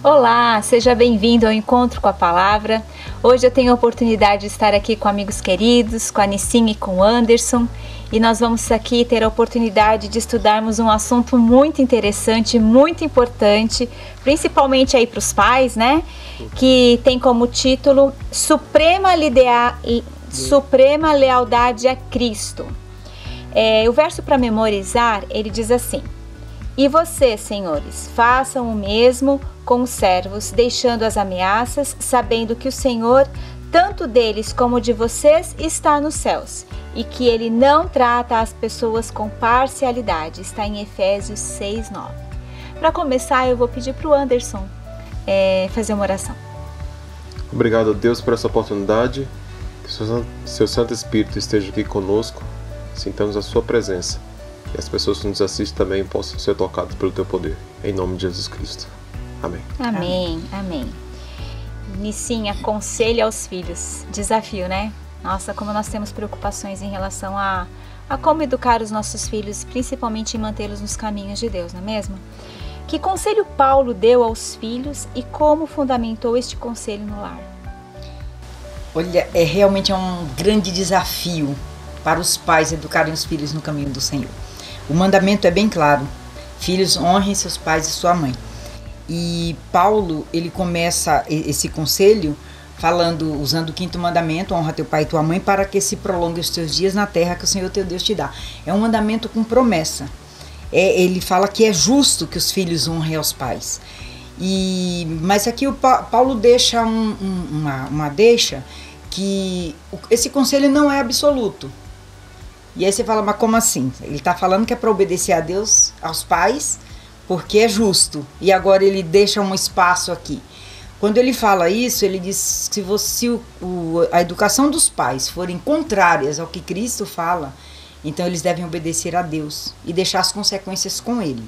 Olá, seja bem-vindo ao Encontro com a Palavra. Hoje eu tenho a oportunidade de estar aqui com amigos queridos, com a Nissinha e com o Anderson, e nós vamos aqui ter a oportunidade de estudarmos um assunto muito interessante, muito importante, principalmente aí para os pais, né? Que tem como título Suprema Lealdade a Cristo. O verso para memorizar, ele diz assim: E vocês, senhores, façam o mesmo com os servos, deixando as ameaças, sabendo que o Senhor, tanto deles como de vocês, está nos céus, e que Ele não trata as pessoas com parcialidade. Está em Efésios 6:9. Para começar, eu vou pedir para o Anderson fazer uma oração. Obrigado a Deus por essa oportunidade. Que seu Santo Espírito esteja aqui conosco, sintamos a sua presença. E as pessoas que nos assistem também possam ser tocadas pelo Teu poder. Em nome de Jesus Cristo. Amém. Amém, amém. Nissinha, aconselho aos filhos. Desafio, né? Nossa, como nós temos preocupações em relação a como educar os nossos filhos, principalmente em mantê-los nos caminhos de Deus, não é mesmo? Que conselho Paulo deu aos filhos e como fundamentou este conselho no lar? Olha, realmente um grande desafio para os pais educarem os filhos no caminho do Senhor. O mandamento é bem claro: filhos, honrem seus pais e sua mãe. E Paulo, ele começa esse conselho usando o 5º mandamento: honra teu pai e tua mãe, para que se prolongue os teus dias na terra que o Senhor teu Deus te dá. É um mandamento com promessa. Ele fala que é justo que os filhos honrem aos pais. Mas aqui o Paulo deixa uma deixa que esse conselho não é absoluto. E aí você fala, mas como assim? Ele está falando que é para obedecer a Deus, aos pais, porque é justo. E agora ele deixa um espaço aqui. Quando ele fala isso, ele diz que se a educação dos pais forem contrárias ao que Cristo fala, então eles devem obedecer a Deus e deixar as consequências com ele.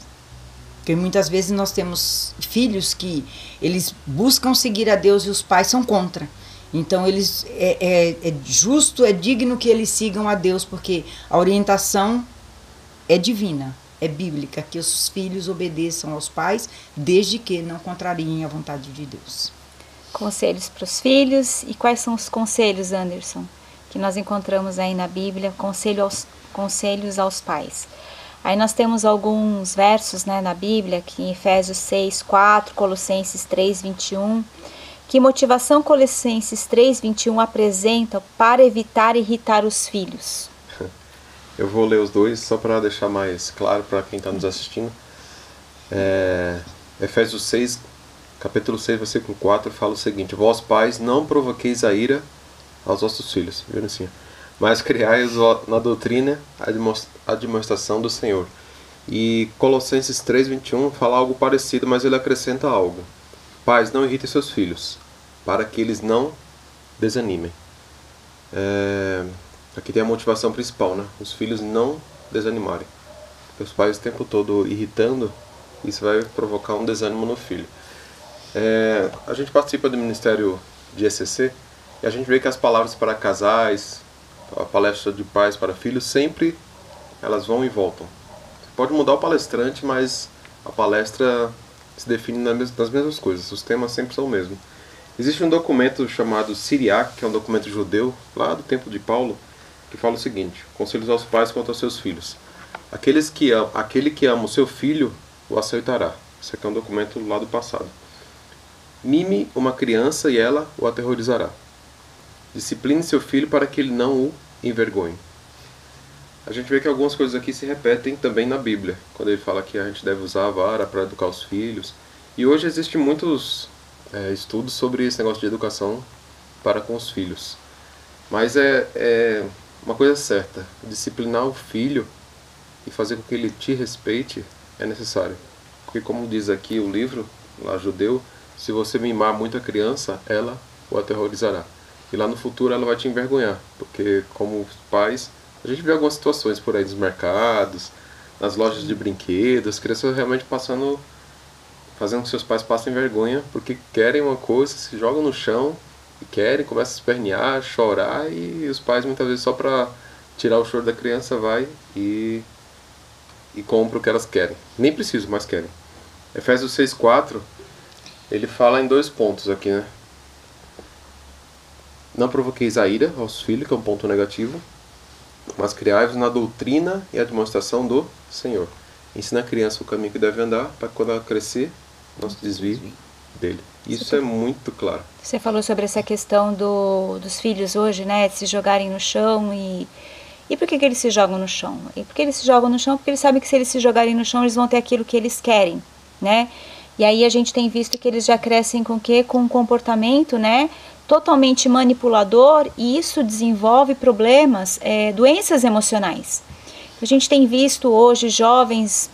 Porque muitas vezes nós temos filhos que eles buscam seguir a Deus e os pais são contra. Então é justo, é digno que eles sigam a Deus, porque a orientação é divina, é bíblica, que os filhos obedeçam aos pais, desde que não contrariem a vontade de Deus. Conselhos para os filhos. E quais são os conselhos, Anderson, que nós encontramos aí na Bíblia? Conselhos aos pais. Aí nós temos alguns versos, né, na Bíblia, que em Efésios 6:4, Colossenses 3:21... Que motivação Colossenses 3:21 apresenta para evitar irritar os filhos? Eu vou ler os dois só para deixar mais claro para quem está nos assistindo. Efésios 6, capítulo 6, versículo 4, fala o seguinte: Vós pais, não provoqueis a ira aos vossos filhos, viu assim? Mas criai-os na doutrina a demonstração do Senhor. E Colossenses 3:21 fala algo parecido, mas ele acrescenta algo. Pais, não irritem seus filhos, para que eles não desanimem. Aqui tem a motivação principal, né? Os filhos não desanimarem. Porque os pais o tempo todo irritando, isso vai provocar um desânimo no filho. A gente participa do Ministério de ECC e a gente vê que as palavras para casais, a palestra de pais para filhos, sempre elas vão e voltam. Você pode mudar o palestrante, mas a palestra se define nas mesmas coisas, os temas sempre são o mesmo. Existe um documento chamado Siriac, que é um documento judeu, lá do tempo de Paulo, que fala o seguinte: conselhos aos pais quanto aos seus filhos. Aquele que ama o seu filho o aceitará. Esse aqui é um documento lá do passado. Mime uma criança e ela o aterrorizará. Discipline seu filho para que ele não o envergonhe. A gente vê que algumas coisas aqui se repetem também na Bíblia, quando ele fala que a gente deve usar a vara para educar os filhos. E hoje existem muitos estudos sobre esse negócio de educação para com os filhos. Mas é uma coisa certa: disciplinar o filho e fazer com que ele te respeite é necessário. Porque, como diz aqui o livro lá judeu, se você mimar muito a criança, ela o aterrorizará. E lá no futuro ela vai te envergonhar, porque como pais, a gente vê algumas situações por aí nos mercados, nas lojas de brinquedos, as crianças realmente fazendo com que seus pais passem vergonha, porque querem uma coisa, se jogam no chão e começam a espernear, chorar, e os pais muitas vezes só para tirar o choro da criança vai e compra o que elas querem. Nem precisam, mas querem. Efésios 6:4 ele fala em 2 pontos aqui, né? Não provoqueis a ira aos filhos, que é um ponto negativo, mas criai-vos na doutrina e a demonstração do Senhor. Ensina a criança o caminho que deve andar, para que quando ela crescer, não se desvie dele. Isso é muito claro. Você falou sobre essa questão dos filhos hoje, né, de se jogarem no chão e por que eles se jogam no chão? E por que eles se jogam no chão? Porque eles sabem que se eles se jogarem no chão, eles vão ter aquilo que eles querem, né? E aí a gente tem visto que eles já crescem com o quê? Com um comportamento, né, totalmente manipulador, e isso desenvolve problemas, doenças emocionais. A gente tem visto hoje jovens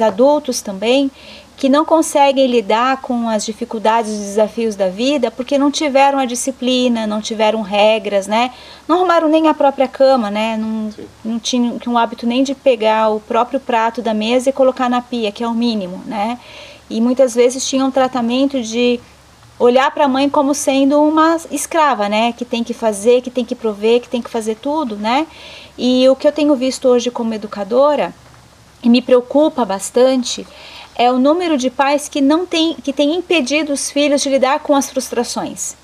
adultos também, que não conseguem lidar com as dificuldades e desafios da vida porque não tiveram a disciplina, não tiveram regras, né? Não arrumaram nem a própria cama, né? Não tinham um hábito nem de pegar o próprio prato da mesa e colocar na pia, que é o mínimo, né? E muitas vezes tinham um tratamento de olhar para a mãe como sendo uma escrava, né? Que tem que fazer, que tem que prover, que tem que fazer tudo, né? E o que eu tenho visto hoje como educadora, e me preocupa bastante, é o número de pais que têm impedido os filhos de lidar com as frustrações.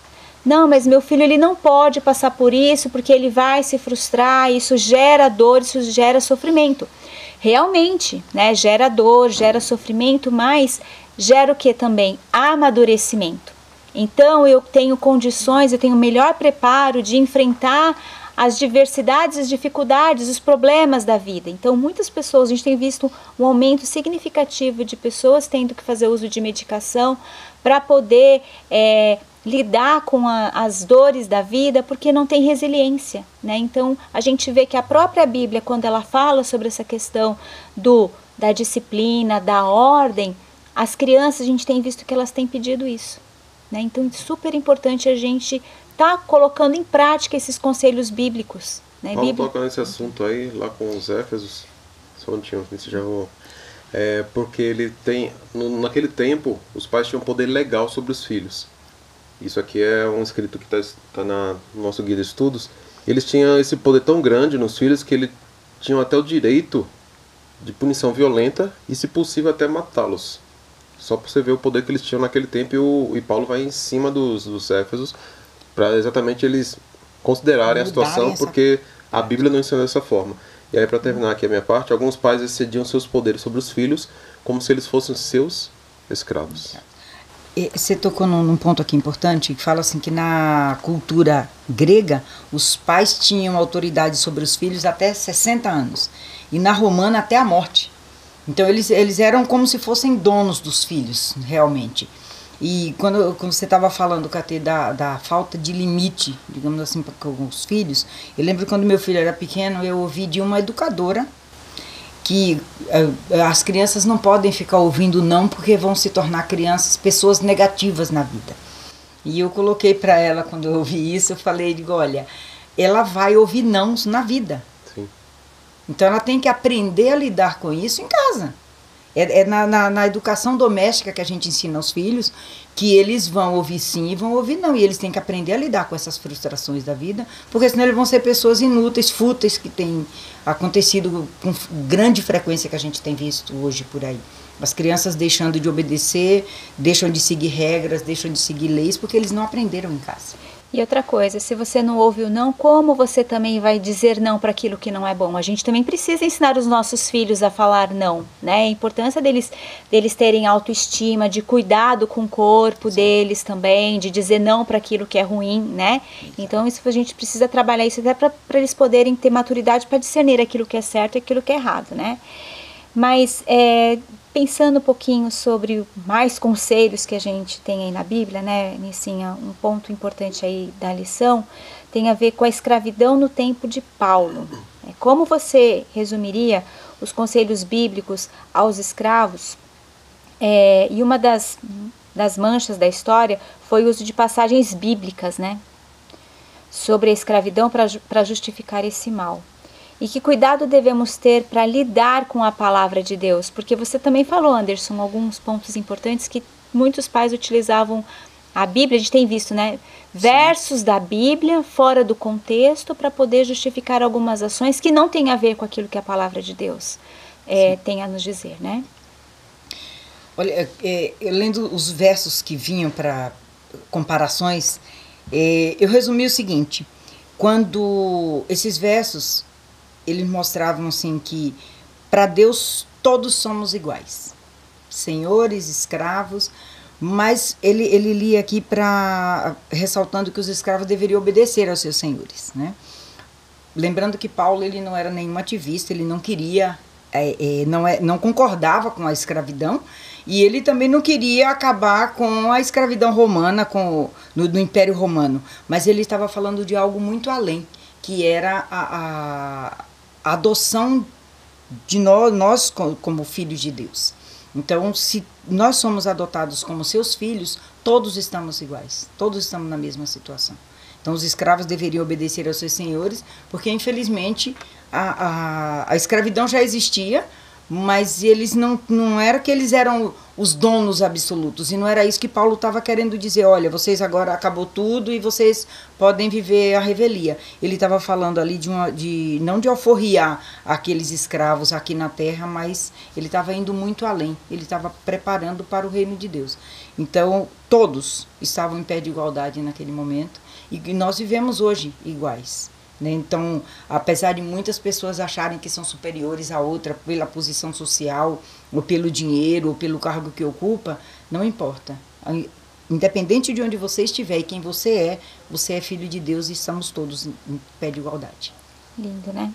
Não, mas meu filho ele não pode passar por isso porque ele vai se frustrar, isso gera dor, isso gera sofrimento. Realmente, né, gera dor, gera sofrimento, mas gera o que também? Amadurecimento. Então eu tenho condições, eu tenho melhor preparo de enfrentar as diversidades, as dificuldades, os problemas da vida. Então muitas pessoas, a gente tem visto um aumento significativo de pessoas tendo que fazer uso de medicação para poder lidar com as dores da vida, porque não tem resiliência, né? Então a gente vê que a própria Bíblia, quando ela fala sobre essa questão da disciplina, da ordem, as crianças, a gente tem visto que elas têm pedido isso, né? Então é super importante a gente tá colocando em prática esses conselhos bíblicos, né? Vamos tocar nesse assunto aí, lá com os Éfesos, só um minutinho, se já vou... porque ele tem, naquele tempo, os pais tinham poder legal sobre os filhos. Isso aqui é um escrito que está no nosso guia de estudos. Eles tinham esse poder tão grande nos filhos que eles tinham até o direito de punição violenta e, se possível, até matá-los. Só para você ver o poder que eles tinham naquele tempo, e Paulo vai em cima dos Éfesos, para exatamente eles considerarem a situação, porque a Bíblia não ensina dessa forma. E aí, para terminar aqui a minha parte, alguns pais excediam seus poderes sobre os filhos como se eles fossem seus escravos. Você tocou num ponto aqui importante, que fala assim que na cultura grega, os pais tinham autoridade sobre os filhos até 60 anos, e na romana até a morte. Então eles eram como se fossem donos dos filhos, realmente. E quando você estava falando, Catê, da falta de limite, digamos assim, com os filhos, eu lembro quando meu filho era pequeno, eu ouvi de uma educadora que as crianças não podem ficar ouvindo não, porque vão se tornar pessoas negativas na vida. E eu coloquei para ela, quando eu ouvi isso, eu falei, digo, olha, ela vai ouvir nãos na vida. Sim. Então ela tem que aprender a lidar com isso em casa. Na educação doméstica que a gente ensina aos filhos, que eles vão ouvir sim e vão ouvir não. E eles têm que aprender a lidar com essas frustrações da vida, porque senão eles vão ser pessoas inúteis, fúteis, que tem acontecido com grande frequência, que a gente tem visto hoje por aí. As crianças deixando de obedecer, deixam de seguir regras, deixam de seguir leis, porque eles não aprenderam em casa. E outra coisa, se você não ouve o não, como você também vai dizer não para aquilo que não é bom? A gente também precisa ensinar os nossos filhos a falar não, né? A importância deles terem autoestima, de cuidado com o corpo deles também, de dizer não para aquilo que é ruim, né? Então isso a gente precisa trabalhar isso até para eles poderem ter maturidade para discernir aquilo que é certo e aquilo que é errado, né? Mas pensando um pouquinho sobre mais conselhos que a gente tem aí na Bíblia, né, Nicinha, um ponto importante aí da lição tem a ver com a escravidão no tempo de Paulo. Como você resumiria os conselhos bíblicos aos escravos? E uma das manchas da história foi o uso de passagens bíblicas, né, sobre a escravidão para justificar esse mal. E que cuidado devemos ter para lidar com a palavra de Deus? Porque você também falou, Anderson, alguns pontos importantes que muitos pais utilizavam a Bíblia, a gente tem visto, né? Versos da Bíblia fora do contexto para poder justificar algumas ações que não têm a ver com aquilo que a palavra de Deus tem a nos dizer, né? Olha, eu lendo os versos que vinham para comparações, eu resumi o seguinte: quando esses versos eles mostravam assim que para Deus todos somos iguais, senhores, escravos, mas ele lia aqui para ressaltando que os escravos deveriam obedecer aos seus senhores, né? Lembrando que Paulo ele não era nenhum ativista, ele não queria, não concordava com a escravidão, e ele também não queria acabar com a escravidão romana, no Império Romano, mas ele estava falando de algo muito além, que era a adoção de nós como filhos de Deus. Então, se nós somos adotados como seus filhos, todos estamos iguais, todos estamos na mesma situação. Então, os escravos deveriam obedecer aos seus senhores, porque, infelizmente, a escravidão já existia, mas eles não era que eles eram os donos absolutos, e não era isso que Paulo estava querendo dizer. Olha, vocês agora acabou tudo e vocês podem viver a revelia. Ele estava falando ali não de alforriar aqueles escravos aqui na terra, mas ele estava indo muito além, ele estava preparando para o reino de Deus. Então, todos estavam em pé de igualdade naquele momento, e nós vivemos hoje iguais. Então, apesar de muitas pessoas acharem que são superiores a outra pela posição social, ou pelo dinheiro, ou pelo cargo que ocupa, não importa. Independente de onde você estiver e quem você é filho de Deus, e estamos todos em pé de igualdade. Lindo, né?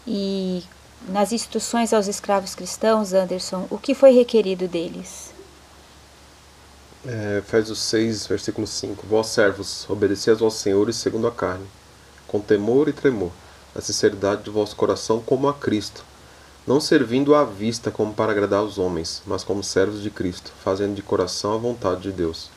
E nas instruções aos escravos cristãos, Anderson, o que foi requerido deles? Efésios 6, versículo 5. Vós servos, obedecei aos vossos senhores segundo a carne, com temor e tremor, a sinceridade do vosso coração como a Cristo, não servindo à vista como para agradar aos homens, mas como servos de Cristo, fazendo de coração a vontade de Deus.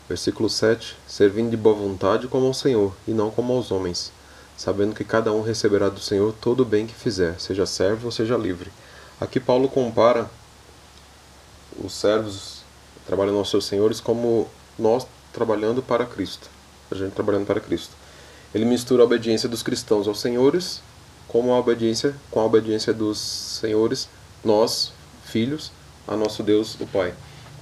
Versículo 7, servindo de boa vontade como ao Senhor, e não como aos homens, sabendo que cada um receberá do Senhor todo o bem que fizer, seja servo ou seja livre. Aqui Paulo compara os servos trabalhando aos seus senhores como nós trabalhando para Cristo, a gente trabalhando para Cristo. Ele mistura a obediência dos cristãos aos senhores com a obediência dos senhores, nós, filhos, a nosso Deus, o Pai.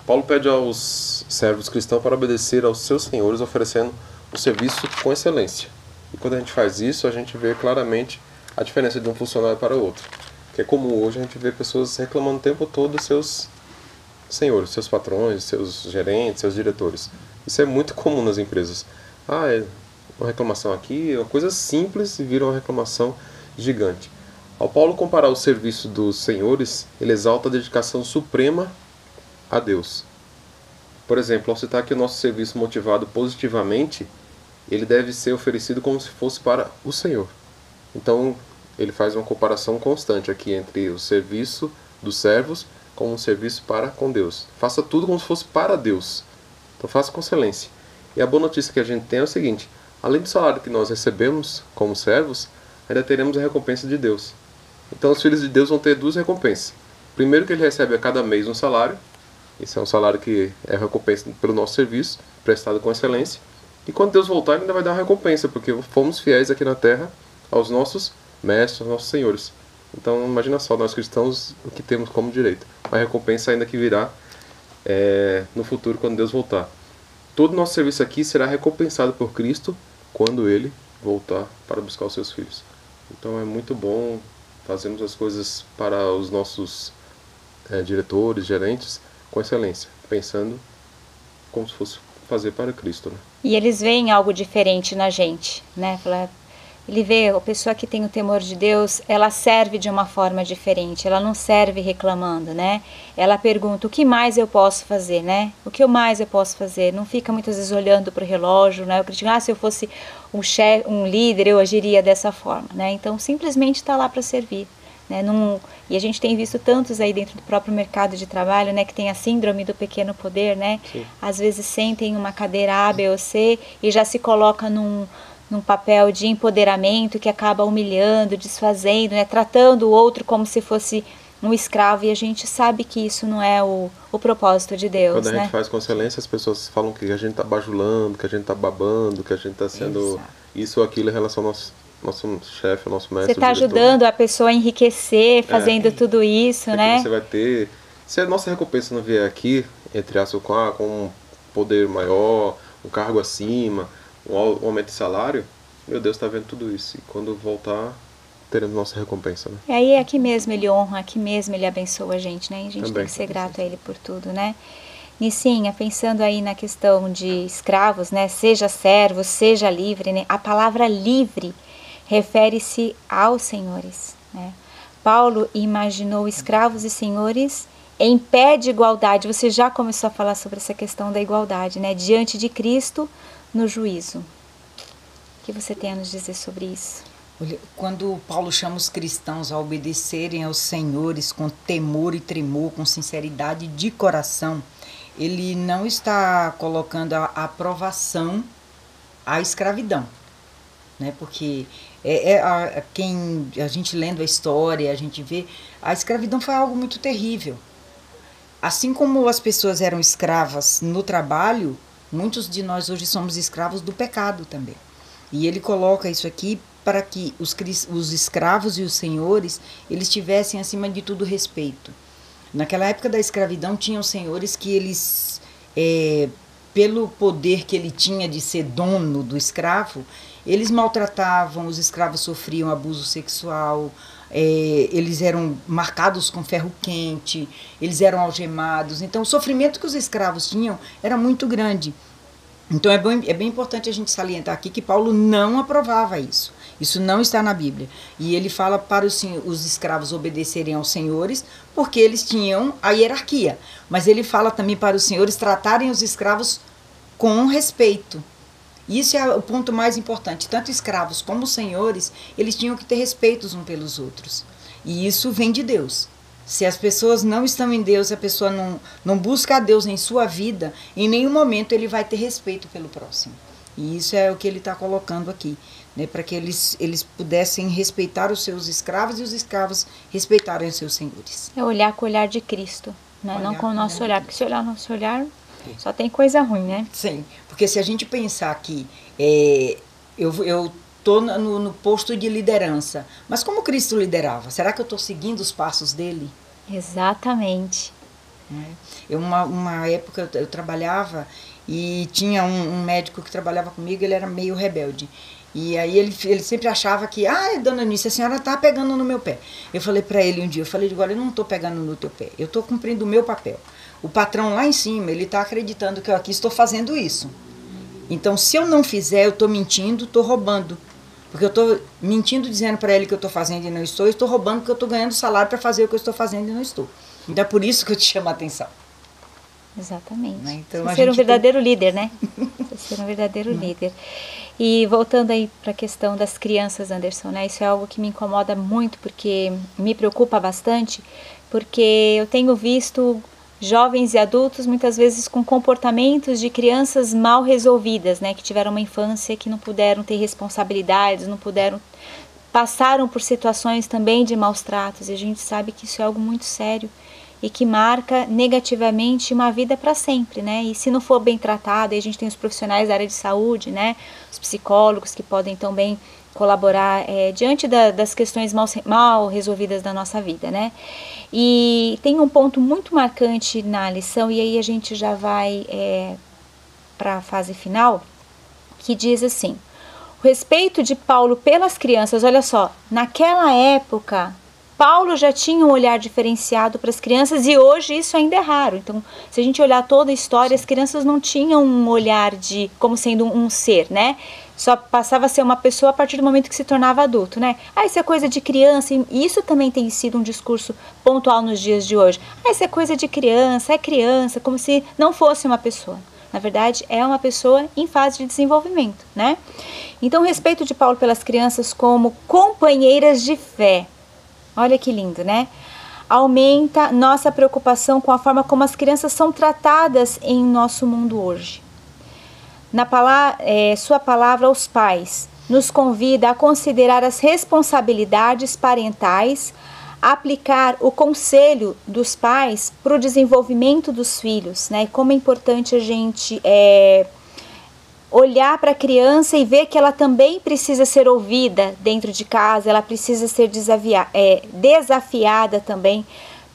Paulo pede aos servos cristãos para obedecer aos seus senhores, oferecendo o serviço com excelência. E quando a gente faz isso, a gente vê claramente a diferença de um funcionário para o outro. Que é comum hoje a gente ver pessoas reclamando o tempo todo dos seus senhores, seus patrões, seus gerentes, seus diretores. Isso é muito comum nas empresas. Uma reclamação aqui, uma coisa simples, e vira uma reclamação gigante. Ao Paulo comparar o serviço dos senhores, ele exalta a dedicação suprema a Deus. Por exemplo, ao citar que o nosso serviço motivado positivamente, ele deve ser oferecido como se fosse para o Senhor. Então, ele faz uma comparação constante aqui entre o serviço dos servos com um serviço para com Deus. Faça tudo como se fosse para Deus. Então, faça com excelência. E a boa notícia que a gente tem é o seguinte: além do salário que nós recebemos como servos, ainda teremos a recompensa de Deus. Então os filhos de Deus vão ter duas recompensas. Primeiro, que ele recebe a cada mês um salário. Esse é um salário que é recompensa pelo nosso serviço, prestado com excelência. E quando Deus voltar, ele ainda vai dar uma recompensa, porque fomos fiéis aqui na terra aos nossos mestres, aos nossos senhores. Então imagina só, nós cristãos, o que temos como direito. Uma recompensa ainda que virá no futuro, quando Deus voltar. Todo o nosso serviço aqui será recompensado por Cristo quando Ele voltar para buscar os seus filhos. Então é muito bom fazermos as coisas para os nossos diretores, gerentes, com excelência, pensando como se fosse fazer para Cristo, né? E eles veem algo diferente na gente, né? Ele vê, a pessoa que tem o temor de Deus, ela serve de uma forma diferente, ela não serve reclamando, né? Ela pergunta, o que mais eu posso fazer, né? O que mais eu posso fazer? Não fica muitas vezes olhando para o relógio, né? Eu acredito, se eu fosse um líder, eu agiria dessa forma, né? Então, simplesmente está lá para servir, né? E a gente tem visto tantos aí dentro do próprio mercado de trabalho, né? Que tem a síndrome do pequeno poder, né? Sim. Às vezes sentem uma cadeira A, B ou C e já se coloca num papel de empoderamento que acaba humilhando, desfazendo, né, tratando o outro como se fosse um escravo, e a gente sabe que isso não é o propósito de Deus. Quando a gente faz com excelência, as pessoas falam que a gente está bajulando, que a gente está babando, que a gente está sendo isso ou aquilo em relação ao nosso chefe, ao nosso mestre. Você está ajudando a pessoa a enriquecer, fazendo tudo isso, né? Você vai ter Se a nossa recompensa não vier aqui, entre aspas, com um poder maior, um cargo acima, um aumento de salário, meu Deus está vendo tudo isso. E quando voltar, teremos nossa recompensa, né? E aí aqui mesmo ele honra, aqui mesmo ele abençoa a gente, né? E a gente Também. tem que ser grato a ele por tudo, né? Nicinha, pensando aí na questão de escravos, né? Seja servo, seja livre, né? A palavra livre refere-se aos senhores, né? Paulo imaginou escravos e senhores em pé de igualdade. Você já começou a falar sobre essa questão da igualdade, né? Diante de Cristo no juízo. O que você tem a nos dizer sobre isso? Quando Paulo chama os cristãos a obedecerem aos senhores com temor e tremor, com sinceridade de coração, ele não está colocando a aprovação à escravidão, né? Porque quem a gente lendo a história, a gente vê, a escravidão foi algo muito terrível. Assim como as pessoas eram escravas no trabalho, muitos de nós hoje somos escravos do pecado também. E ele coloca isso aqui para que os escravos e os senhores, eles tivessem acima de tudo respeito. Naquela época da escravidão, tinham senhores que eles, pelo poder que ele tinha de ser dono do escravo, eles maltratavam, os escravos sofriam abuso sexual, eles eram marcados com ferro quente, eles eram algemados. Então, o sofrimento que os escravos tinham era muito grande. Então, é bem importante a gente salientar aqui que Paulo não aprovava isso. Isso não está na Bíblia. E ele fala para os escravos obedecerem aos senhores, porque eles tinham a hierarquia. Mas ele fala também para os senhores tratarem os escravos com respeito. Isso é o ponto mais importante. Tanto escravos como senhores, eles tinham que ter respeito uns pelos outros. E isso vem de Deus. Se as pessoas não estão em Deus, a pessoa não busca a Deus em sua vida, em nenhum momento ele vai ter respeito pelo próximo. E isso é o que ele está colocando aqui, né, para que eles pudessem respeitar os seus escravos e os escravos respeitarem os seus senhores. É olhar com o olhar de Cristo, né? Não com o nosso olhar, porque se olhar o nosso olhar, só tem coisa ruim, né? Sim, porque se a gente pensar que eu estou no posto de liderança, mas como Cristo liderava? Será que eu estou seguindo os passos dele? Exatamente. Uma época eu trabalhava e tinha um médico que trabalhava comigo, ele era meio rebelde. E aí ele sempre achava que, dona Nícia, a senhora está pegando no meu pé. Eu falei para ele um dia, olha, eu não estou pegando no teu pé, eu estou cumprindo o meu papel. O patrão lá em cima, ele está acreditando que eu aqui estou fazendo isso. Então, se eu não fizer, eu estou mentindo, estou roubando. Porque eu estou mentindo dizendo para ele que eu estou fazendo e não estou, eu estou roubando porque eu estou ganhando salário para fazer o que eu estou fazendo e não estou. Então é por isso que eu te chamo a atenção. Exatamente. Né? Então, você ser um verdadeiro líder, né? Você ser um verdadeiro líder. E voltando aí para a questão das crianças, Anderson, né? Isso é algo que me incomoda muito, porque me preocupa bastante, porque eu tenho visto jovens e adultos muitas vezes com comportamentos de crianças mal resolvidas, né, que tiveram uma infância que não puderam ter responsabilidades, passaram por situações também de maus tratos, e a gente sabe que isso é algo muito sério e que marca negativamente uma vida para sempre, né? E se não for bem tratado, aí a gente tem os profissionais da área de saúde, né, os psicólogos que podem também colaborar diante das questões mal resolvidas da nossa vida, né? E tem um ponto muito marcante na lição, e aí a gente já vai para a fase final, que diz assim: o respeito de Paulo pelas crianças. Olha só, naquela época Paulo já tinha um olhar diferenciado para as crianças, e hoje isso ainda é raro. Então, se a gente olhar toda a história, as crianças não tinham um olhar como sendo um ser, né? Só passava a ser uma pessoa a partir do momento que se tornava adulto, né? Isso é coisa de criança, e isso também tem sido um discurso pontual nos dias de hoje. Isso é coisa de criança, é criança, como se não fosse uma pessoa. Na verdade, é uma pessoa em fase de desenvolvimento, né? Então, o respeito de Paulo pelas crianças como companheiras de fé. Olha que lindo, né? Aumenta nossa preocupação com a forma como as crianças são tratadas em nosso mundo hoje. Sua palavra aos pais nos convida a considerar as responsabilidades parentais, aplicar o conselho dos pais para o desenvolvimento dos filhos, né? E como é importante a gente olhar para a criança e ver que ela também precisa ser ouvida dentro de casa, ela precisa ser desafiada também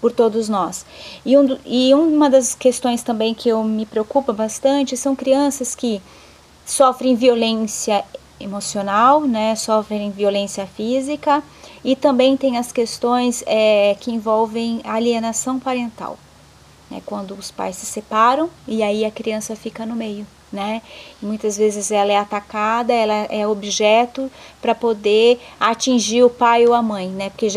por todos nós. E uma das questões também que eu me preocupa bastante são crianças que sofrem violência emocional, né, sofrem violência física, e também tem as questões que envolvem alienação parental, né, quando os pais se separam e aí a criança fica no meio, né, e muitas vezes ela é atacada, ela é objeto para poder atingir o pai ou a mãe, né, porque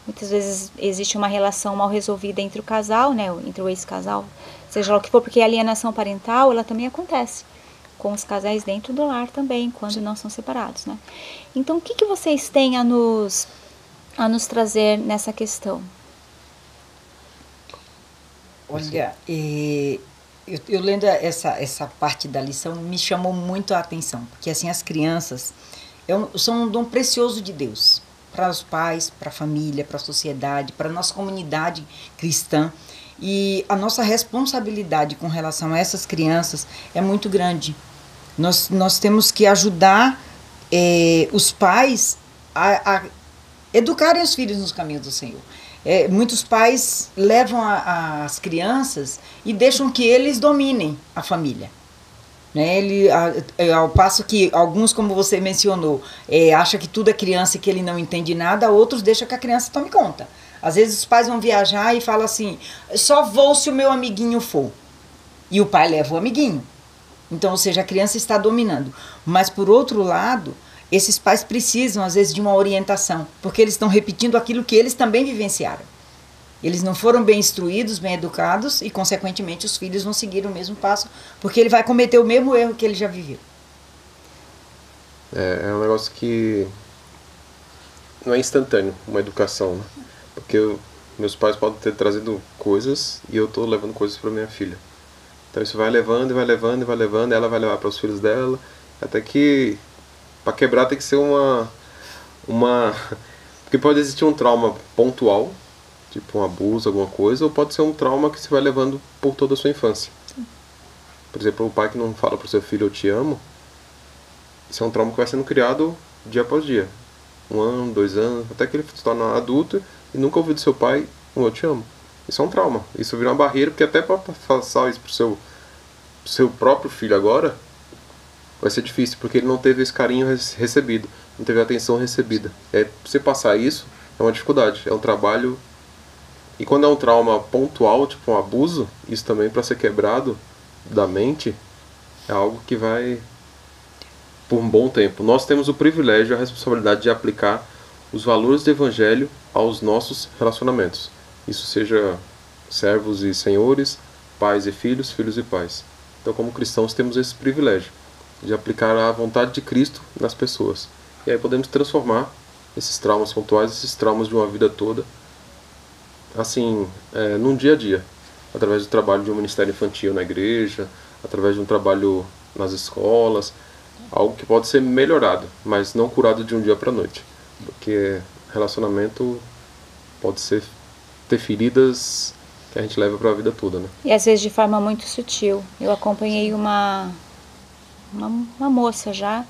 muitas vezes existe uma relação mal resolvida entre o casal, né, entre o ex-casal, seja lá o que for, porque a alienação parental, ela também acontece com os casais dentro do lar também, quando não são separados, né. Então, o que vocês têm a nos trazer nessa questão? Olha, eu lendo essa parte da lição, me chamou muito a atenção, porque assim, as crianças são um dom precioso de Deus, para os pais, para a família, para a sociedade, para a nossa comunidade cristã, e a nossa responsabilidade com relação a essas crianças é muito grande. Nós temos que ajudar os pais a educarem os filhos nos caminhos do Senhor. Muitos pais levam as crianças e deixam que eles dominem a família, né? Ao passo que alguns, como você mencionou, acham que tudo é criança e que ele não entende nada, outros deixam que a criança tome conta. Às vezes os pais vão viajar e falam assim, só vou se o meu amiguinho for. E o pai leva o amiguinho. Então, ou seja, a criança está dominando. Mas, por outro lado, esses pais precisam, às vezes, de uma orientação, porque eles estão repetindo aquilo que eles também vivenciaram. Eles não foram bem instruídos, bem educados, e, consequentemente, os filhos vão seguir o mesmo passo, porque ele vai cometer o mesmo erro que ele já viveu. É um negócio que não é instantâneo, uma educação, né? Porque meus pais podem ter trazido coisas e eu estou levando coisas para minha filha. Então isso vai levando e vai levando e vai levando, ela vai levar para os filhos dela, até que para quebrar tem que ser porque pode existir um trauma pontual, tipo um abuso, alguma coisa, ou pode ser um trauma que você vai levando por toda a sua infância. Por exemplo, o pai que não fala para o seu filho eu te amo, isso é um trauma que vai sendo criado dia após dia. 1 ano, 2 anos, até que ele se torna adulto e nunca ouviu do seu pai um eu te amo. Isso é um trauma. Isso vira uma barreira, porque até para passar isso pro seu próprio filho agora, vai ser difícil, porque ele não teve esse carinho recebido, não teve a atenção recebida. Você passar isso é uma dificuldade, é um trabalho. E quando é um trauma pontual, tipo um abuso, isso também, para ser quebrado da mente, é algo que vai por um bom tempo. Nós temos o privilégio e a responsabilidade de aplicar os valores do Evangelho aos nossos relacionamentos. Isso seja servos e senhores, pais e filhos, filhos e pais. Então, como cristãos, temos esse privilégio de aplicar a vontade de Cristo nas pessoas. E aí podemos transformar esses traumas pontuais, esses traumas de uma vida toda, assim, num dia a dia, através do trabalho de um ministério infantil na igreja, através de um trabalho nas escolas, algo que pode ser melhorado, mas não curado de um dia para a noite, porque relacionamento pode ter feridas que a gente leva para a vida toda, né? E às vezes de forma muito sutil. Eu acompanhei uma moça já,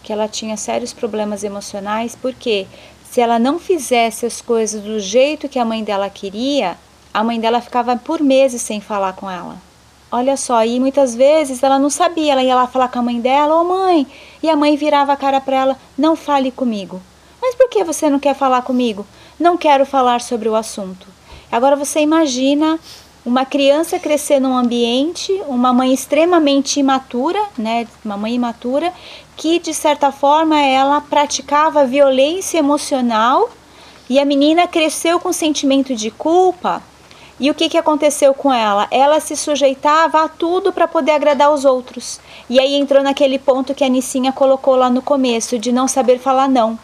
que ela tinha sérios problemas emocionais, porque se ela não fizesse as coisas do jeito que a mãe dela queria, a mãe dela ficava por meses sem falar com ela. Olha só, e muitas vezes ela não sabia, ela ia lá falar com a mãe dela, ô mãe, e a mãe virava a cara para ela, não fale comigo. Mas por que você não quer falar comigo? Não quero falar sobre o assunto. Agora você imagina uma criança crescer num ambiente, uma mãe extremamente imatura, né, uma mãe imatura, que de certa forma ela praticava violência emocional, e a menina cresceu com sentimento de culpa. E o que aconteceu com ela? Ela se sujeitava a tudo para poder agradar os outros. E aí entrou naquele ponto que a Nicinha colocou lá no começo, de não saber falar não.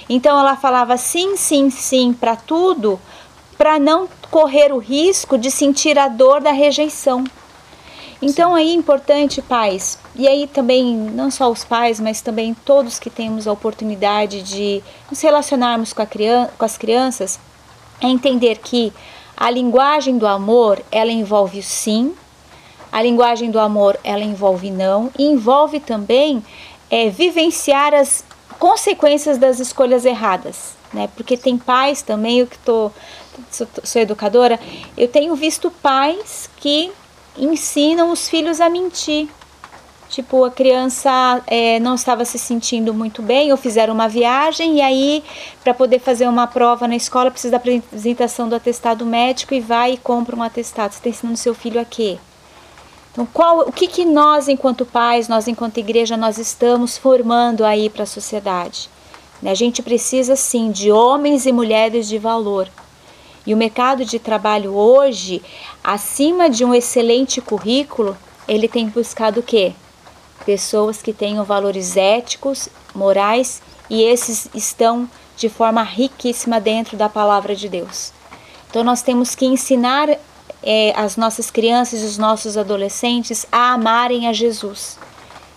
Então ela falava sim, sim, sim para tudo, para não correr o risco de sentir a dor da rejeição. Então aí é importante, pais, e aí também não só os pais, mas também todos que temos a oportunidade de nos relacionarmos com as crianças, é entender que a linguagem do amor, ela envolve o sim, a linguagem do amor, ela envolve não, e envolve também vivenciar as consequências das escolhas erradas, né? Porque tem pais também, eu que estou sou educadora, eu tenho visto pais que ensinam os filhos a mentir. Tipo, a criança não estava se sentindo muito bem, ou fizeram uma viagem, e aí, para poder fazer uma prova na escola, precisa da apresentação do atestado médico, e vai e compra um atestado. Você está ensinando seu filho a quê? Então, o que nós, enquanto pais, nós, enquanto igreja, nós estamos formando aí para a sociedade? A gente precisa, sim, de homens e mulheres de valor. E o mercado de trabalho hoje, acima de um excelente currículo, ele tem buscado o quê? Pessoas que tenham valores éticos, morais, e esses estão de forma riquíssima dentro da palavra de Deus. Então nós temos que ensinar as nossas crianças e os nossos adolescentes a amarem a Jesus.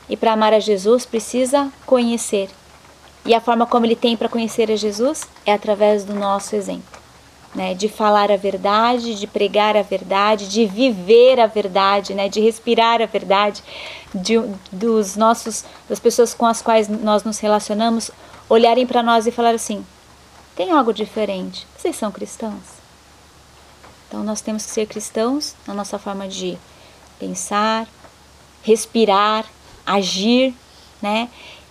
E para amar a Jesus precisa conhecer. E a forma como ele tem para conhecer a Jesus é através do nosso exemplo. De falar a verdade, de pregar a verdade, de viver a verdade, de respirar a verdade, das pessoas com as quais nós nos relacionamos, olharem para nós e falar assim: tem algo diferente, vocês são cristãos? Então nós temos que ser cristãos na nossa forma de pensar, respirar, agir,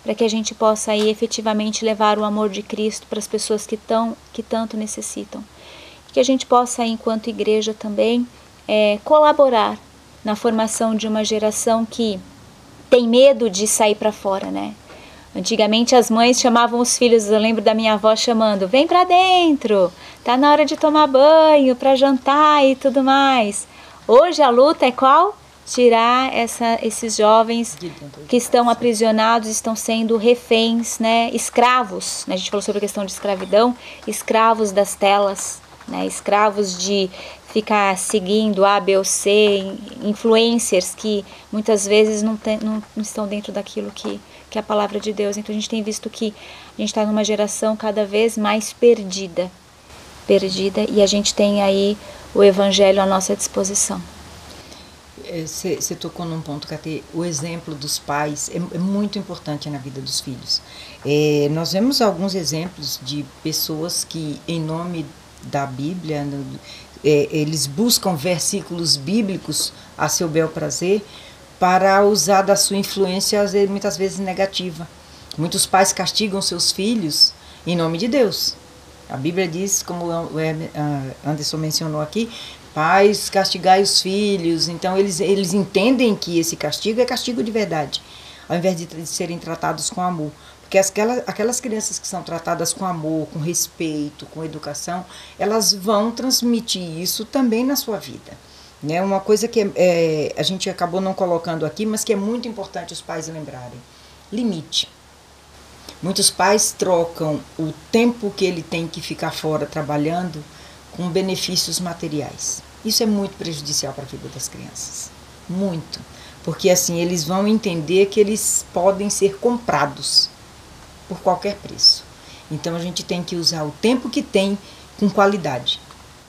para que a gente possa aí efetivamente levar o amor de Cristo para as pessoas que tanto necessitam. Que a gente possa, enquanto igreja também, colaborar na formação de uma geração que tem medo de sair para fora, Antigamente as mães chamavam os filhos, eu lembro da minha avó chamando: vem para dentro, tá na hora de tomar banho, para jantar e tudo mais. Hoje a luta é qual? Tirar esses jovens que estão aprisionados, estão sendo reféns, escravos. A gente falou sobre a questão de escravidão, escravos das telas. Escravos de ficar seguindo A, B ou C, influencers que muitas vezes não estão dentro daquilo que é a palavra de Deus. Então a gente tem visto que a gente está numa geração cada vez mais perdida, e a gente tem aí o Evangelho à nossa disposição. Você tocou num ponto, Catê, o exemplo dos pais é muito importante na vida dos filhos. Nós vemos alguns exemplos de pessoas que, em nome da Bíblia, eles buscam versículos bíblicos a seu bel prazer para usar da sua influência, muitas vezes negativa. Muitos pais castigam seus filhos em nome de Deus. A Bíblia diz, como o Anderson mencionou aqui, pais, castigai os filhos. Então eles entendem que esse castigo é castigo de verdade, ao invés de serem tratados com amor. Porque aquelas crianças que são tratadas com amor, com respeito, com educação, elas vão transmitir isso também na sua vida. Uma coisa que a gente acabou não colocando aqui, mas que é muito importante os pais lembrarem: limite. Muitos pais trocam o tempo que ele tem que ficar fora trabalhando com benefícios materiais. Isso é muito prejudicial para a vida das crianças. Muito. Porque assim eles vão entender que eles podem ser comprados por qualquer preço. Então a gente tem que usar o tempo que tem com qualidade.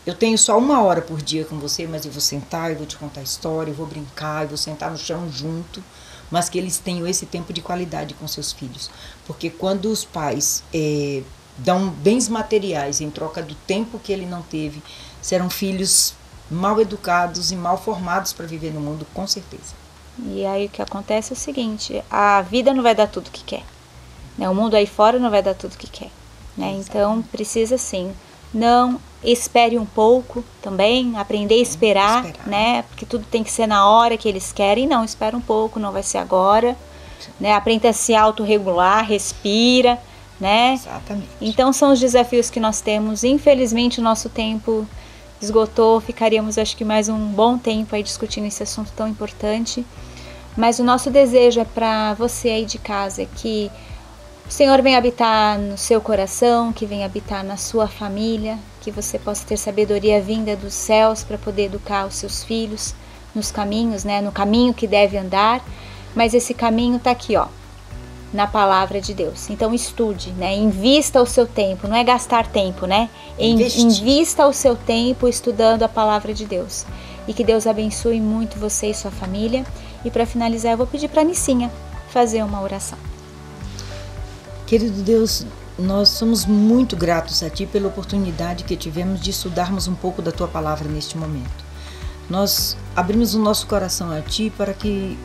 Eu tenho só 1 hora por dia com você, mas eu vou sentar, eu vou te contar a história, eu vou brincar, eu vou sentar no chão junto, mas que eles tenham esse tempo de qualidade com seus filhos. Porque quando os pais dão bens materiais em troca do tempo que ele não teve, serão filhos mal educados e mal formados para viver no mundo, com certeza. E aí o que acontece é o seguinte: a vida não vai dar tudo o que quer. O mundo aí fora não vai dar tudo o que quer. Então precisa sim, não espere um pouco também, aprender a esperar, porque tudo tem que ser na hora que eles querem. Não, espera um pouco, não vai ser agora. Aprenda a se autorregular, respira. Exatamente. Então são os desafios que nós temos. Infelizmente o nosso tempo esgotou, ficaríamos acho que mais um bom tempo aí discutindo esse assunto tão importante. Mas o nosso desejo é para você aí de casa que o Senhor venha habitar no seu coração, que venha habitar na sua família, que você possa ter sabedoria vinda dos céus para poder educar os seus filhos nos caminhos, no caminho que deve andar. Mas esse caminho está aqui, na palavra de Deus. Então estude, invista o seu tempo, não é gastar tempo, Invista o seu tempo estudando a palavra de Deus. E que Deus abençoe muito você e sua família. E para finalizar, eu vou pedir para a Nicinha fazer uma oração. Querido Deus, nós somos muito gratos a Ti pela oportunidade que tivemos de estudarmos um pouco da Tua Palavra neste momento. Nós abrimos o nosso coração a Ti para que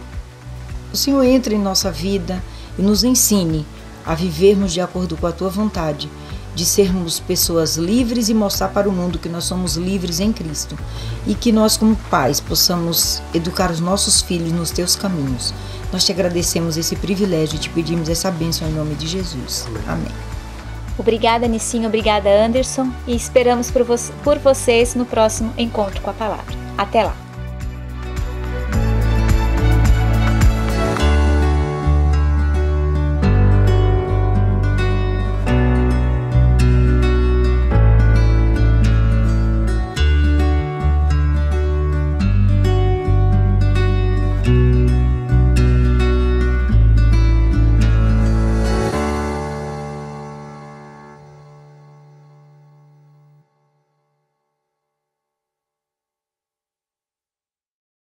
o Senhor entre em nossa vida e nos ensine a vivermos de acordo com a Tua vontade, de sermos pessoas livres e mostrar para o mundo que nós somos livres em Cristo e que nós, como pais, possamos educar os nossos filhos nos Teus caminhos. Nós Te agradecemos esse privilégio e Te pedimos essa bênção em nome de Jesus. Amém. Obrigada, Nicinha, obrigada, Anderson, e esperamos por vocês no próximo Encontro com a Palavra. Até lá!